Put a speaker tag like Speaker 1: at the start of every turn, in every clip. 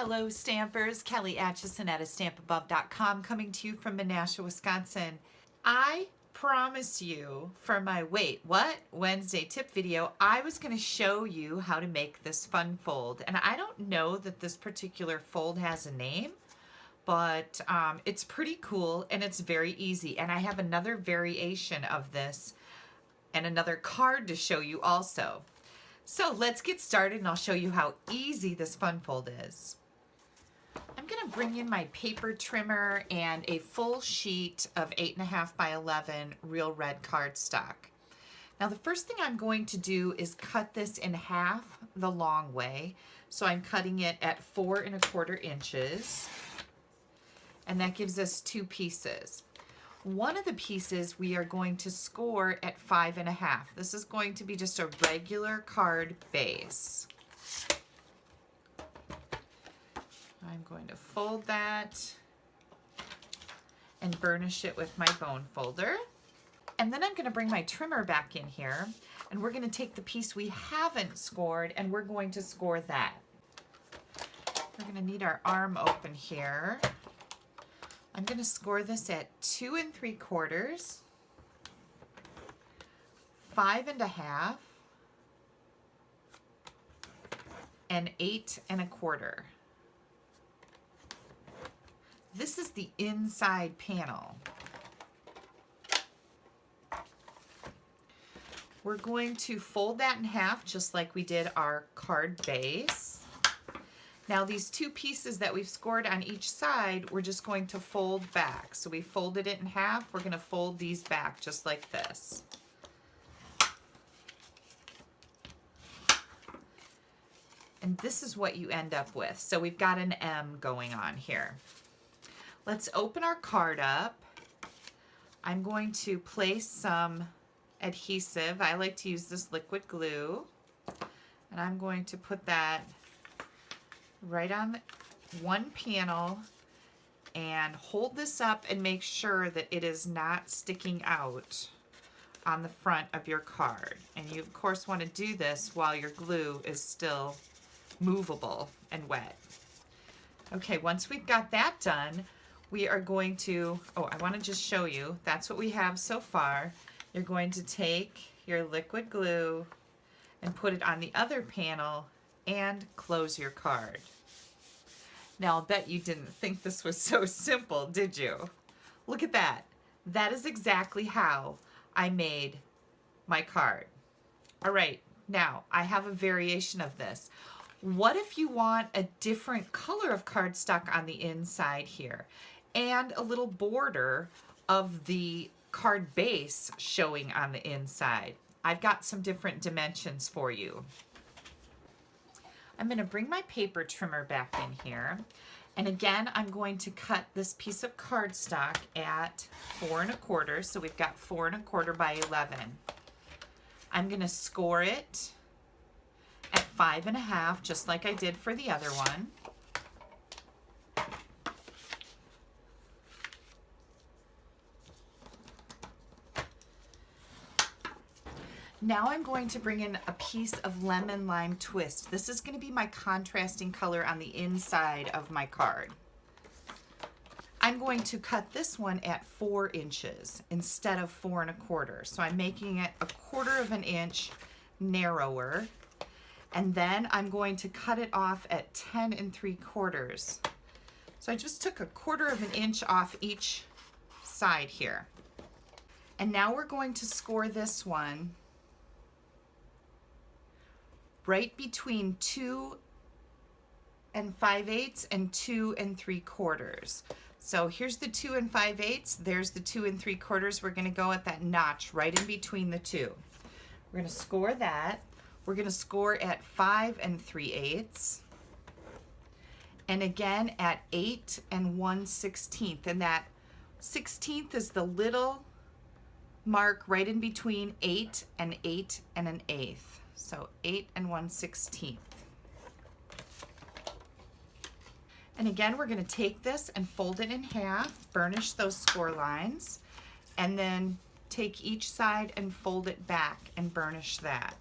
Speaker 1: Hello Stampers, Kelly Acheson at stampabove.com coming to you from Menasha, Wisconsin. I promise you for my Wednesday tip video, I was going to show you how to make this fun fold. And I don't know that this particular fold has a name, but it's pretty cool and it's very easy. And I have another variation of this and another card to show you also. So let's get started and I'll show you how easy this fun fold is. I'm going to bring in my paper trimmer and a full sheet of 8.5 by 11 real red cardstock. Now the first thing I'm going to do is cut this in half the long way. So I'm cutting it at 4 1/4 inches. And that gives us 2 pieces. One of the pieces we are going to score at 5 1/2. This is going to be just a regular card base. I'm going to fold that and burnish it with my bone folder. And then I'm going to bring my trimmer back in here and we're going to take the piece we haven't scored and we're going to score that. We're going to need our arm open here. I'm going to score this at 2 3/4, 5 1/2, and 8 1/4. This is the inside panel. We're going to fold that in half just like we did our card base. Now these 2 pieces that we've scored on each side, we're just going to fold back. So we folded it in half, we're going to fold these back just like this. And this is what you end up with. So we've got an M going on here. Let's open our card up. I'm going to place some adhesive. I like to use this liquid glue. And I'm going to put that right on one panel and hold this up and make sure that it is not sticking out on the front of your card. And you of course want to do this while your glue is still movable and wet. Okay, once we've got that done, we are going to, I want to just show you, that's what we have so far. You're going to take your liquid glue and put it on the other panel and close your card. Now, I'll bet you didn't think this was so simple, did you? Look at that. That is exactly how I made my card. All right, now I have a variation of this. What if you want a different color of cardstock on the inside here and a little border of the card base showing on the inside? I've got some different dimensions for you. I'm going to bring my paper trimmer back in here. And again, I'm going to cut this piece of cardstock at 4 1/4. So we've got 4 1/4 by 11. I'm going to score it at 5 1/2, just like I did for the other one. Now I'm going to bring in a piece of lemon lime twist. This is going to be my contrasting color on the inside of my card. I'm going to cut this one at 4 inches instead of 4 1/4. So I'm making it 1/4 inch narrower. And then I'm going to cut it off at 10 3/4. So I just took 1/4 inch off each side here. And now we're going to score this one right between 2 5/8 and 2 3/4. So here's the 2 5/8, there's the 2 3/4. We're going to go at that notch right in between the two. We're going to score that. We're going to score at 5 3/8 and again at 8 1/16. And that 16th is the little mark right in between 8 and 1/8. So 8 1/16. And again, we're going to take this and fold it in half, burnish those score lines, and then take each side and fold it back and burnish that.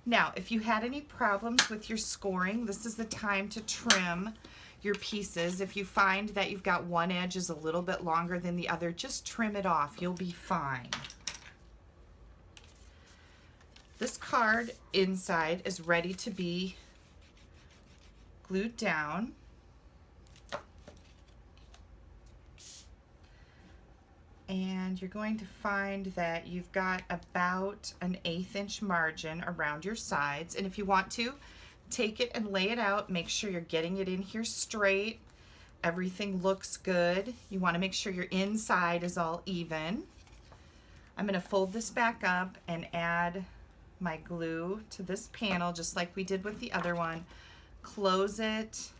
Speaker 1: Now, if you had any problems with your scoring, this is the time to trim your pieces. If you find that you've got one edge is a little bit longer than the other, just trim it off. You'll be fine. This card inside is ready to be glued down. And you're going to find that you've got about an 1/8 inch margin around your sides. And if you want to, take it and lay it out. Make sure you're getting it in here straight. Everything looks good. You want to make sure your inside is all even. I'm going to fold this back up and add my glue to this panel just like we did with the other one. Close it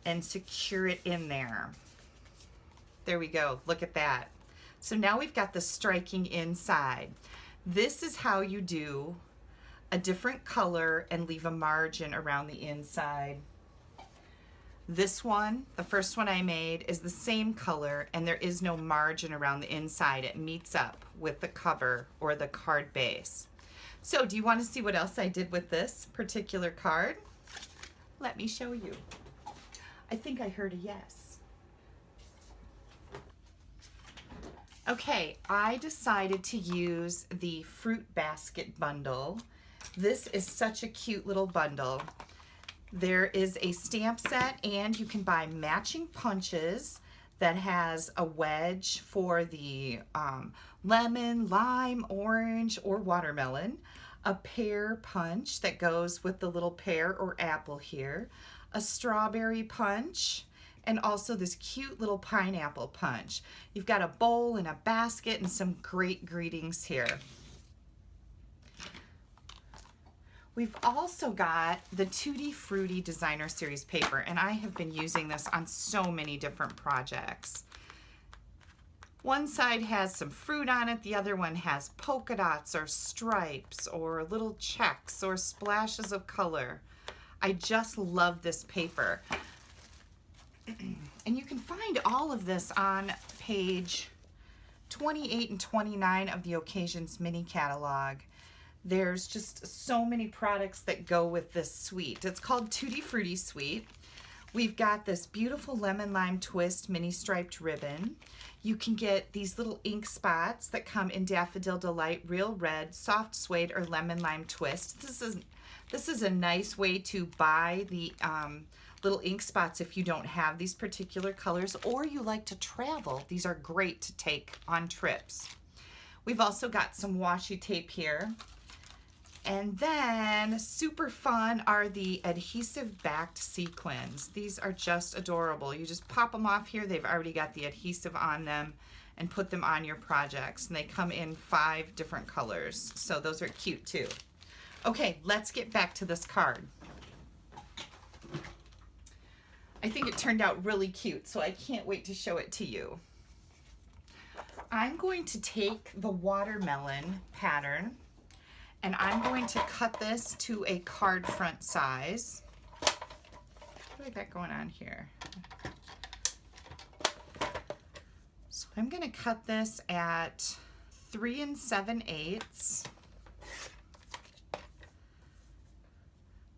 Speaker 1: and secure it in there. There we go. Look at that. So now we've got the striking inside. This is how you do a different color and leave a margin around the inside. This one, the first one I made, is the same color and there is no margin around the inside. It meets up with the cover or the card base. So do you want to see what else I did with this particular card? Let me show you. I think I heard a yes. Okay, I decided to use the fruit basket bundle. This is such a cute little bundle. There is a stamp set and you can buy matching punches that has a wedge for the lemon, lime, orange, or watermelon, a pear punch that goes with the little pear or apple here, a strawberry punch, and also this cute little pineapple punch. You've got a bowl and a basket and some great greetings here. We've also got the Tutti Frutti Designer Series paper, and I have been using this on so many different projects. One side has some fruit on it, the other one has polka dots or stripes or little checks or splashes of color. I just love this paper. And you can find all of this on page 28 and 29 of the Occasions mini catalog. There's just so many products that go with this suite. It's called Tutti Frutti Suite. We've got this beautiful lemon lime twist mini striped ribbon. You can get these little ink spots that come in Daffodil Delight, Real Red, Soft Suede, or Lemon Lime Twist. This is a nice way to buy the little ink spots if you don't have these particular colors or you like to travel. These are great to take on trips. We've also got some washi tape here. And then super fun are the adhesive backed sequins. These are just adorable. You just pop them off here. They've already got the adhesive on them and put them on your projects. And they come in 5 different colors. So those are cute too. Okay, let's get back to this card. I think it turned out really cute, so I can't wait to show it to you. I'm going to take the watermelon pattern and I'm going to cut this to a card front size. What do I got going on here? So I'm going to cut this at 3 7/8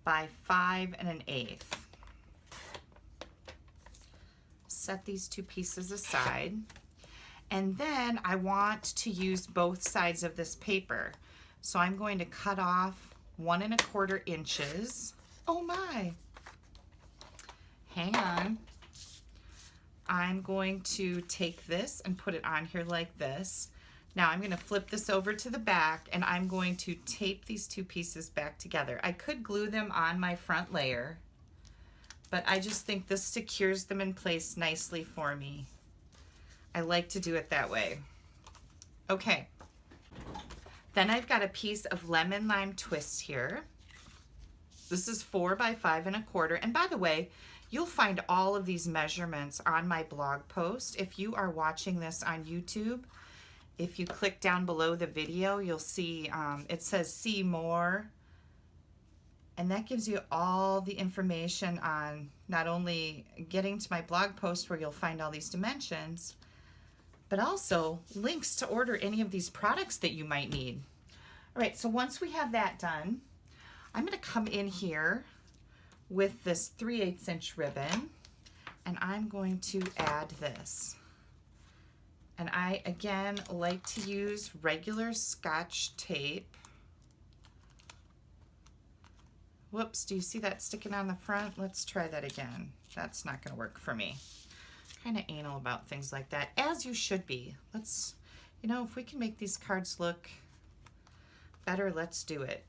Speaker 1: by 5 1/8. Set these 2 pieces aside. And then I want to use both sides of this paper. So I'm going to cut off 1 1/4 inches. Oh my! Hang on. I'm going to take this and put it on here like this. Now I'm going to flip this over to the back and I'm going to tape these 2 pieces back together. I could glue them on my front layer, but I just think this secures them in place nicely for me. I like to do it that way. Okay. Then I've got a piece of lemon lime twist here. This is 4 by 5 1/4. And by the way, you'll find all of these measurements on my blog post. If you are watching this on YouTube, if you click down below the video, you'll see it says see more. And that gives you all the information on not only getting to my blog post where you'll find all these dimensions, but also links to order any of these products that you might need. All right, so once we have that done, I'm going to come in here with this 3/8 inch ribbon, and I'm going to add this. And I, again, like to use regular Scotch tape. Whoops, do you see that sticking on the front? Let's try that again. That's not going to work for me. Kind of anal about things like that, as you should be. Let's, you know, if we can make these cards look better, let's do it.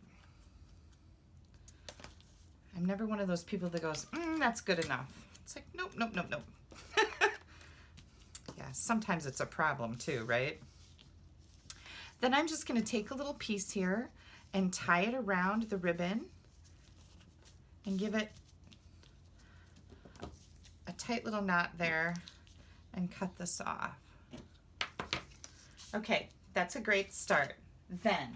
Speaker 1: I'm never one of those people that goes, that's good enough. It's like, nope, nope, nope, nope. Yeah, sometimes it's a problem too, right? Then I'm just going to take a little piece here and tie it around the ribbon and give it a tight little knot there and cut this off. Okay, that's a great start. Then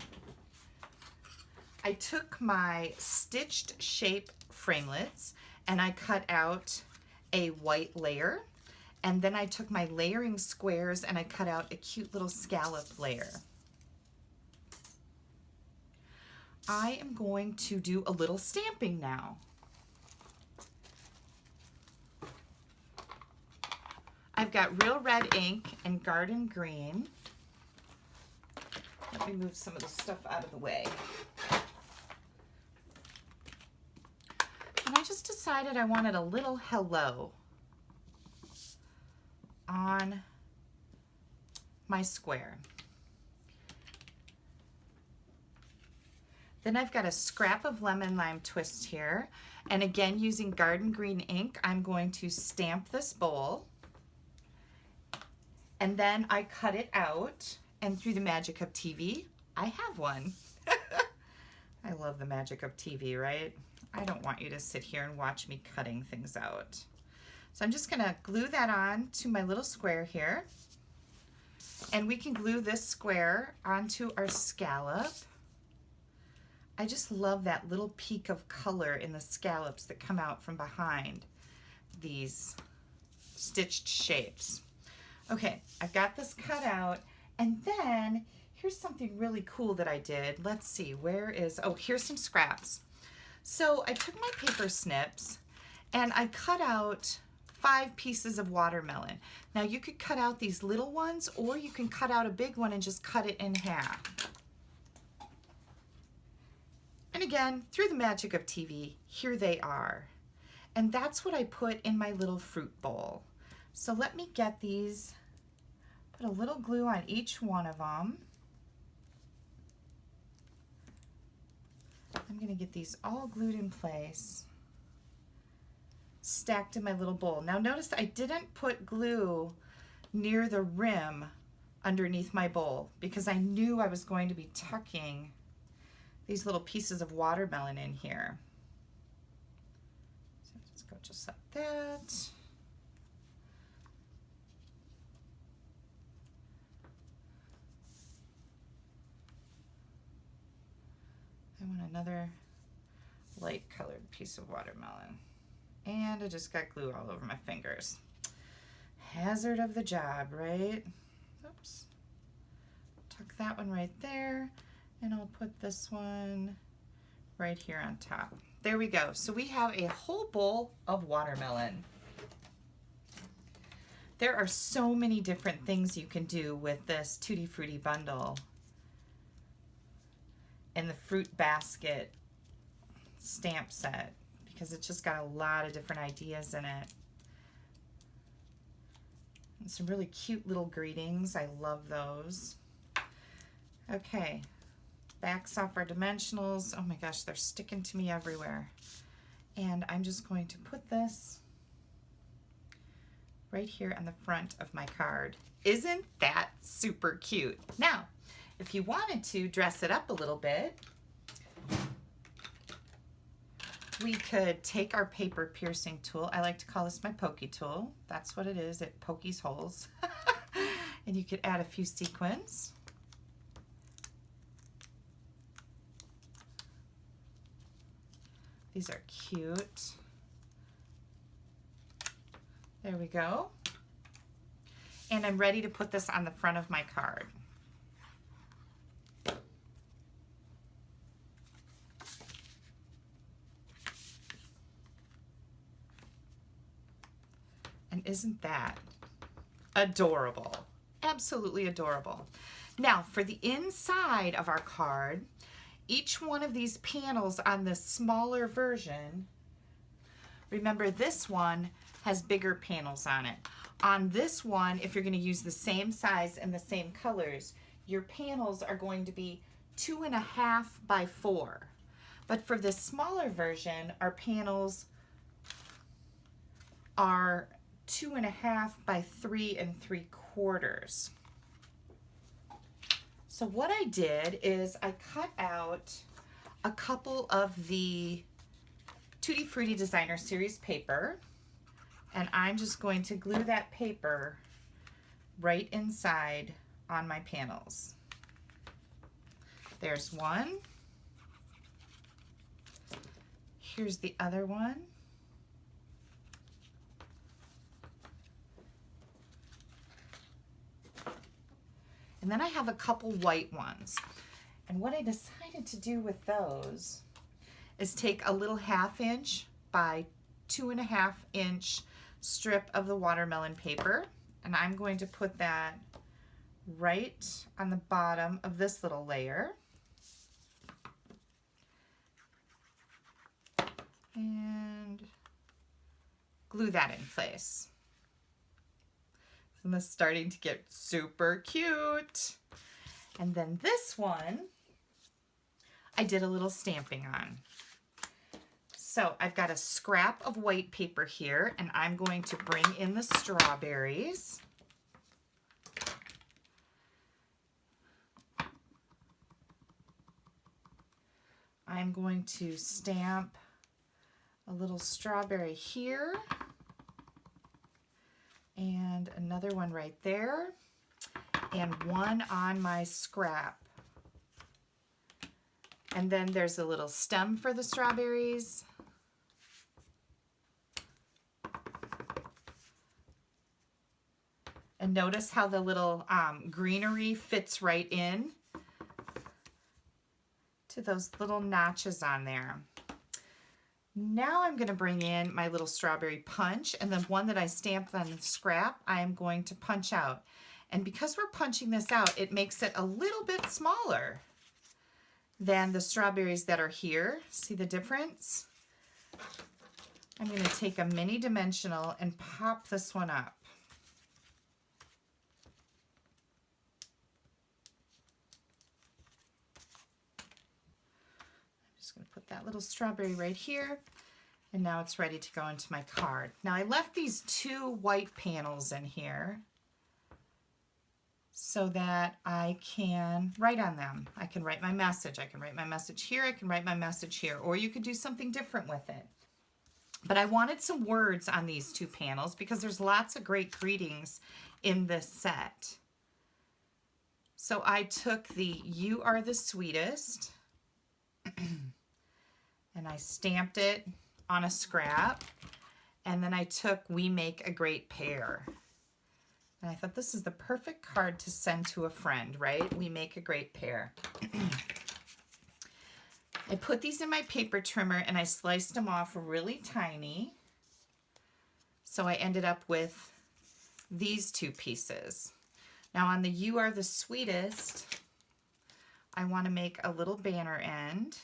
Speaker 1: I took my stitched shape framelits and I cut out a white layer, and then I took my layering squares and I cut out a cute little scallop layer. I am going to do a little stamping now. I've got Real Red ink and Garden Green. Let me move some of the stuff out of the way. And I just decided I wanted a little hello on my square. Then I've got a scrap of lemon lime twist here. And again, using Garden Green ink, I'm going to stamp this bowl. And then I cut it out, and through the magic of TV, I have one. I love the magic of TV, right? I don't want you to sit here and watch me cutting things out. So I'm just gonna glue that on to my little square here. And we can glue this square onto our scallop. I just love that little peak of color in the scallops that come out from behind these stitched shapes. Okay, I've got this cut out, and then here's something really cool that I did. Let's see, where is, oh, here's some scraps. So I took my paper snips and I cut out 5 pieces of watermelon. Now you could cut out these little ones, or you can cut out a big one and just cut it in half. And again, through the magic of TV, here they are. And that's what I put in my little fruit bowl. So let me get these, put a little glue on each one of them. I'm going to get these all glued in place, stacked in my little bowl. Now notice I didn't put glue near the rim underneath my bowl because I knew I was going to be tucking these little pieces of watermelon in here. So let's go just like that. I want another light colored piece of watermelon. And I just got glue all over my fingers. Hazard of the job, right? Oops. Tuck that one right there, and I'll put this one right here on top. There we go. So we have a whole bowl of watermelon. There are so many different things you can do with this Tutti Frutti bundle and the fruit basket stamp set, because it's just got a lot of different ideas in it. And some really cute little greetings. I love those. Okay, backs off our dimensionals. Oh my gosh, they're sticking to me everywhere. And I'm just going to put this right here on the front of my card. Isn't that super cute? Now, if you wanted to dress it up a little bit, we could take our paper piercing tool. I like to call this my pokey tool. That's what it is. It pokes holes. And you could add a few sequins. These are cute. There we go. And I'm ready to put this on the front of my card. isn't that adorable? Absolutely adorable. Now for the inside of our card, each one of these panels on the smaller version, remember this one has bigger panels on it. On this one, if you're going to use the same size and the same colors, your panels are going to be 2.5 by 4. But for this smaller version, our panels are 2.5 by 3 3/4. So what I did is I cut out a couple of the Tutti Frutti Designer Series paper, and I'm just going to glue that paper right inside on my panels. There's one. Here's the other one. And then I have a couple white ones. And what I decided to do with those is take a little 1/2 inch by 2.5 inch strip of the watermelon paper, and I'm going to put that right on the bottom of this little layer. And glue that in place. And this is starting to get super cute. And then this one, I did a little stamping on. So I've got a scrap of white paper here, and I'm going to bring in the strawberries. I'm going to stamp a little strawberry here and another one right there and one on my scrap. And then there's a little stem for the strawberries. And notice how the little greenery fits right in to those little notches on there. Now I'm going to bring in my little strawberry punch, and the one that I stamped on the scrap, I am going to punch out. And because we're punching this out, it makes it a little bit smaller than the strawberries that are here. See the difference? I'm going to take a mini dimensional and pop this one up. I'm going to put that little strawberry right here, and now it's ready to go into my card. Now I left these 2 white panels in here so that I can write on them. I can write my message. I can write my message here. I can write my message here, or you could do something different with it. But I wanted some words on these 2 panels because there's lots of great greetings in this set. So I took the "You Are the Sweetest" and I stamped it on a scrap, and then I took "We Make a Great Pair." And I thought this is the perfect card to send to a friend, right? We make a great pair. I put these in my paper trimmer and I sliced them off really tiny. So I ended up with these 2 pieces. Now on the "You Are the Sweetest," I want to make a little banner end.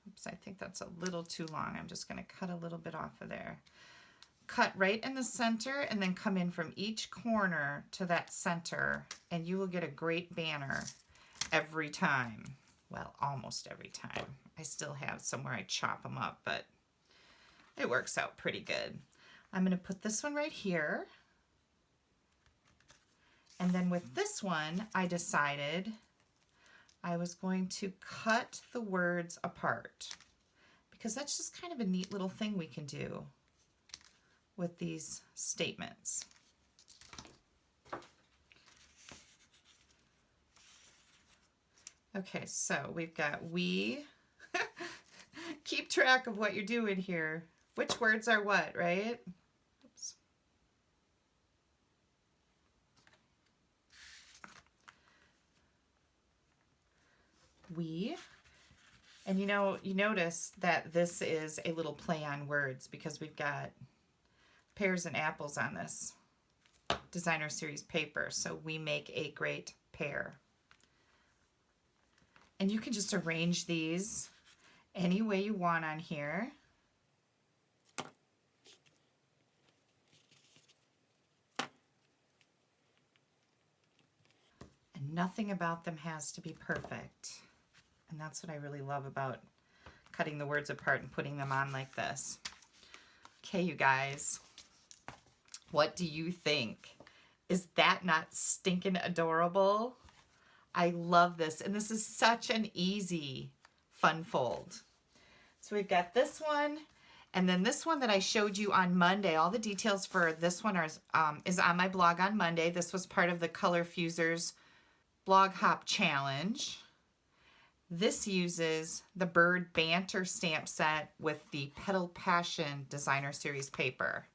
Speaker 1: Oops, I think that's a little too long. I'm just going to cut a little bit off of there. Cut right in the center and then come in from each corner to that center, and you will get a great banner every time. Well, almost every time. I still have somewhere I chop them up, but it works out pretty good. I'm going to put this one right here. And then with this one, I decided I was going to cut the words apart because that's just kind of a neat little thing we can do with these statements. Okay, so we've got "we." Keep track of what you're doing here. Which words are what, right? Oops. "We." And you know, you notice that this is a little play on words because we've got pears and apples on this designer series paper, so we make a great pair. And you can just arrange these any way you want on here. And nothing about them has to be perfect. And that's what I really love about cutting the words apart and putting them on like this. Okay, you guys, what do you think? Is that not stinking adorable? I love this, and this is such an easy fun fold. So we've got this one, and then this one that I showed you on Monday. All the details for this one is on my blog on Monday. This was part of the Color Fusers Blog Hop Challenge. This uses the Bird Banter stamp set with the Petal Passion Designer Series paper.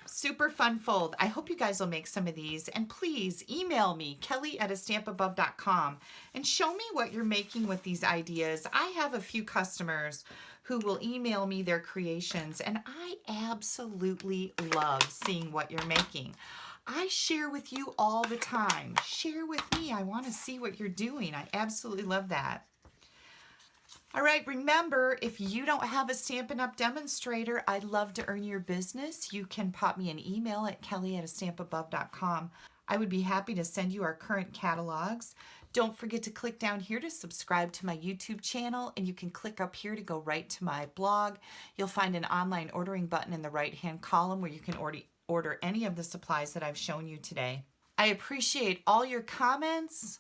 Speaker 1: Super fun fold. I hope you guys will make some of these, and please email me, kelly@astampabove.com, and show me what you're making with these ideas. I have a few customers who will email me their creations, and I absolutely love seeing what you're making. I share with you all the time. Share with me. I want to see what you're doing. I absolutely love that. All right, remember, if you don't have a Stampin' Up! Demonstrator, I'd love to earn your business. You can pop me an email at kelly@astampabove.com. I would be happy to send you our current catalogs. Don't forget to click down here to subscribe to my YouTube channel, and you can click up here to go right to my blog. You'll find an online ordering button in the right-hand column where you can order any of the supplies that I've shown you today. I appreciate all your comments.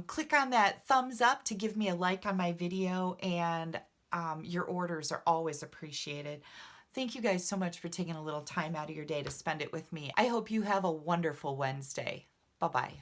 Speaker 1: Click on that thumbs up to give me a like on my video, and your orders are always appreciated. Thank you guys so much for taking a little time out of your day to spend it with me. I hope you have a wonderful Wednesday. Bye-bye.